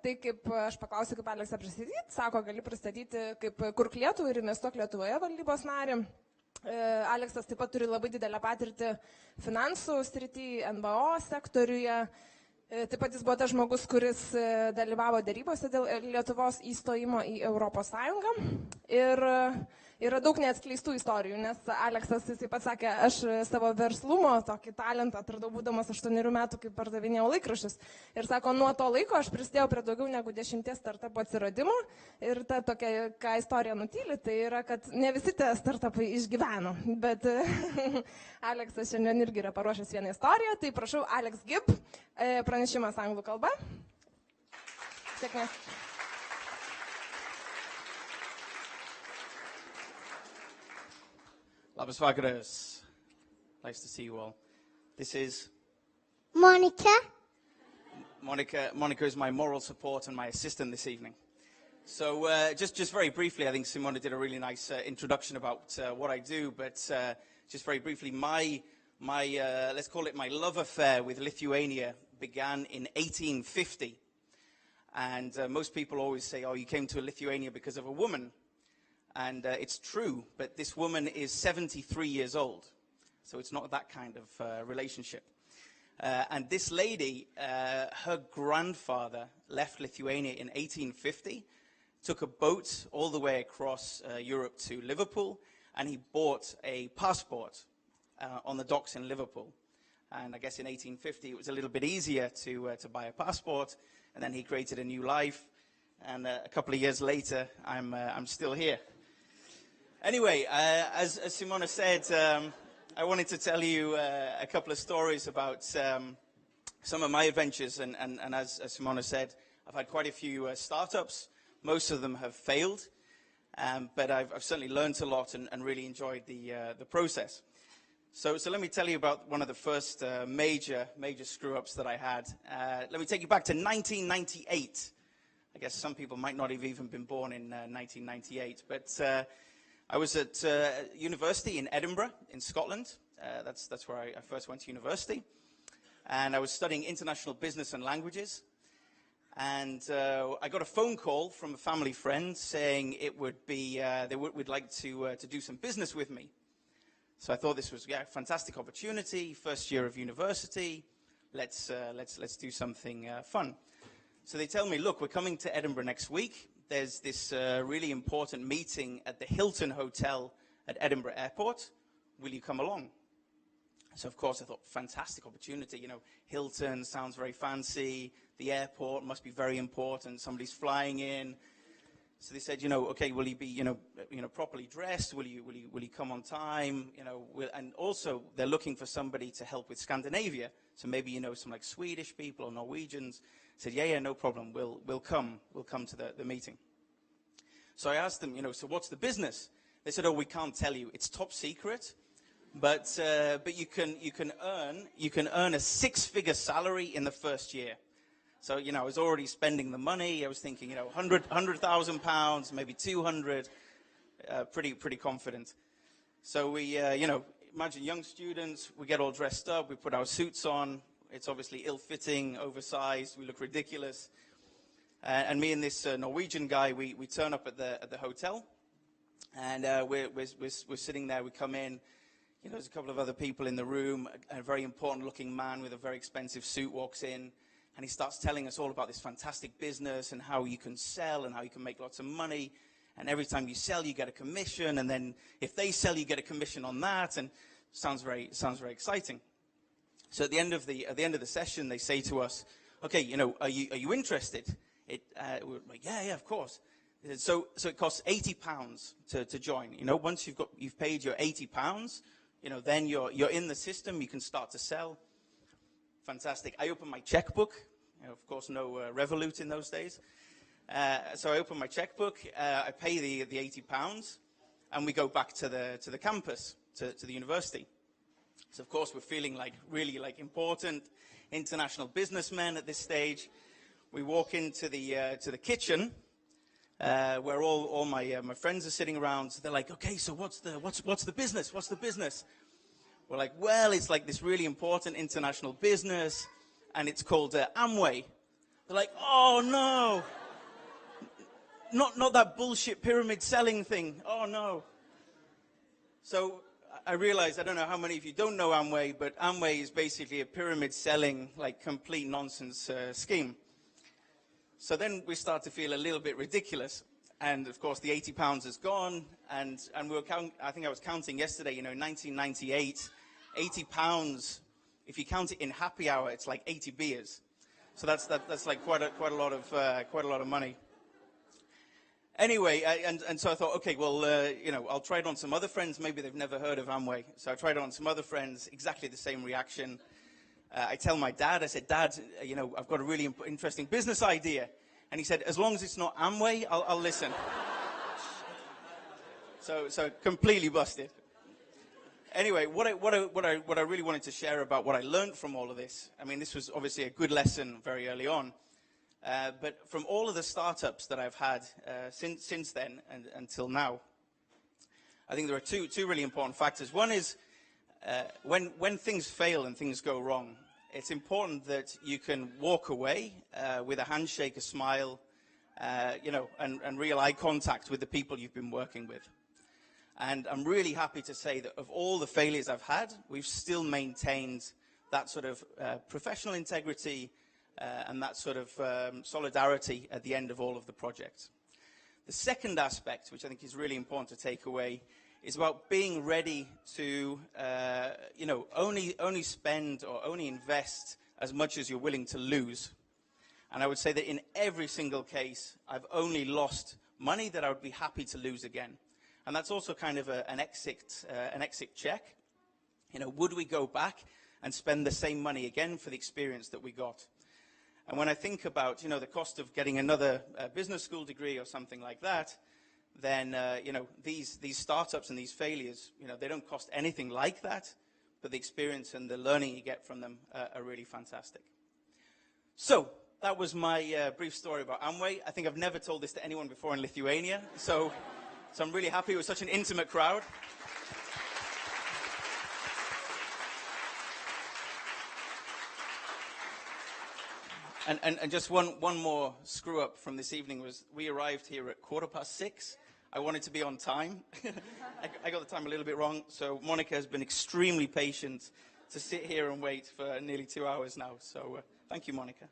Tai kaip aš paklausiu, kaip Aleksą pristatyti, sako, gali pristatyti kaip Kurk Lietuvai ir Miesto Lietuvoje valdybos narį. Aleksas taip pat turi labai didelę patirtį finansų srityje, NVO sektoriuje. Taip pat jis buvo tas žmogus, kuris dalyvavo dėrybose dėl Lietuvos įstojimo į Europos Sąjungą. Ir yra daug neatskleistų istorijų, nes Aleksas, jis taip pat sakė, aš savo verslumo tokį talentą atradau būdamas 8 metų, kai pardavinėjau laikraščius. Ir sako, nuo to laiko aš prisidėjau prie daugiau negu 10 startupų atsiradimų. Ir ta tokia, ką istorija nutyli, tai yra, kad ne visi tie startupai išgyveno. Bet Aleksas šiandien irgi yra paruošęs vieną istoriją. Tai prašau, Alex Gibb, pranešimas anglų kalba. Sėkmės. Labas vakaras. Nice to see you all. This is Monica. Monica is my moral support and my assistant this evening. So just very briefly, I think Simona did a really nice introduction about what I do, but just very briefly, my let's call it my love affair with Lithuania began in 1850. And most people always say, oh, you came to Lithuania because of a woman. And it's true, but this woman is 73 years old. So it's not that kind of relationship. And this lady, her grandfather left Lithuania in 1850, took a boat all the way across Europe to Liverpool, and he bought a passport on the docks in Liverpool. And I guess in 1850 it was a little bit easier to buy a passport, and then he created a new life. And a couple of years later, I'm still here. Anyway, as Simona said, I wanted to tell you a couple of stories about some of my adventures. And as Simona said, I've had quite a few startups. Most of them have failed, but I've certainly learned a lot and really enjoyed the process. So let me tell you about one of the first major screw-ups that I had. Let me take you back to 1998. I guess some people might not have even been born in 1998, but I was at university in Edinburgh, in Scotland. That's where I first went to university. And I was studying international business and languages. And I got a phone call from a family friend saying it would be, they would like to do some business with me. So I thought this was a fantastic opportunity, first year of university. Let's do something fun. So they tell me, look, we're coming to Edinburgh next week. There's this really important meeting at the Hilton Hotel at Edinburgh Airport. Will you come along? So, of course, I thought, fantastic opportunity. You know, Hilton sounds very fancy. The airport must be very important. Somebody's flying in. So they said, okay, will you be, properly dressed? Will you come on time? And also they're looking for somebody to help with Scandinavia. So maybe, some like Swedish people or Norwegians. I said, yeah, no problem. We'll come to the meeting. So I asked them, so what's the business? They said, oh, we can't tell you. It's top secret. But you can earn a 6-figure salary in the first year. So, I was already spending the money. I was thinking, £100,000, maybe 200, pretty confident. So we, imagine young students, we get all dressed up, we put our suits on. It's obviously ill-fitting, oversized, we look ridiculous. And me and this Norwegian guy, we turn up at the hotel. And we're sitting there, we come in. There's a couple of other people in the room. A very important-looking man with a very expensive suit walks in. And he starts telling us all about this fantastic business and how you can sell and how you can make lots of money. And every time you sell, you get a commission. And then if they sell, you get a commission on that. And sounds very exciting. So at the end of the session, they say to us, okay, are you interested? We're like, yeah, of course. So it costs £80 to join. Once you've paid your £80, then you're in the system. You can start to sell. Fantastic. I open my checkbook. Of course, no Revolut in those days. So I open my checkbook. I pay the £80, and we go back to the campus, to the university. So of course, we're feeling really important international businessmen at this stage. We walk into the kitchen where all my friends are sitting around. So they're like, okay, so what's the business? What's the business? We're like, well, it's like this really important international business, and it's called Amway. They're like, oh no, not that bullshit pyramid selling thing. Oh no. So I realized, I don't know how many of you don't know Amway, but Amway is basically a pyramid selling, like complete nonsense scheme. So then we start to feel a little bit ridiculous. And of course the £80 is gone. And we were I think I was counting yesterday, you know, 1998, £80, if you count it in happy hour, it's like 80 beers. So that's like quite a lot of money. Anyway, and so I thought, okay, well, you know, I'll try it on some other friends. Maybe they've never heard of Amway. So I tried it on some other friends, exactly the same reaction. I tell my dad, I said, Dad, you know, I've got a really interesting business idea. And he said, as long as it's not Amway, I'll listen. So completely busted. Anyway, what I really wanted to share about what I learned from all of this, I mean, this was obviously a good lesson very early on. But from all of the startups that I've had since then and until now, I think there are two really important factors. One is when things fail and things go wrong, it's important that you can walk away with a handshake, a smile, you know, and real eye contact with the people you've been working with. And I'm really happy to say that of all the failures I've had, we've still maintained that sort of professional integrity and that sort of solidarity at the end of all of the projects. The second aspect, which I think is really important to take away, is about being ready to, you know, only spend or only invest as much as you're willing to lose. And I would say that in every single case, I've only lost money that I would be happy to lose again. And that's also kind of an exit check. You know, would we go back and spend the same money again for the experience that we got? And when I think about, you know, the cost of getting another business school degree or something like that, then, you know, these startups and these failures, you know, they don't cost anything like that, but the experience and the learning you get from them are really fantastic. So that was my brief story about Amway. I think I've never told this to anyone before in Lithuania, so I'm really happy with such an intimate crowd. And just one more screw up from this evening was we arrived here at 6:15. I wanted to be on time. I got the time a little bit wrong, so Monica has been extremely patient to sit here and wait for nearly 2 hours now. So thank you, Monica.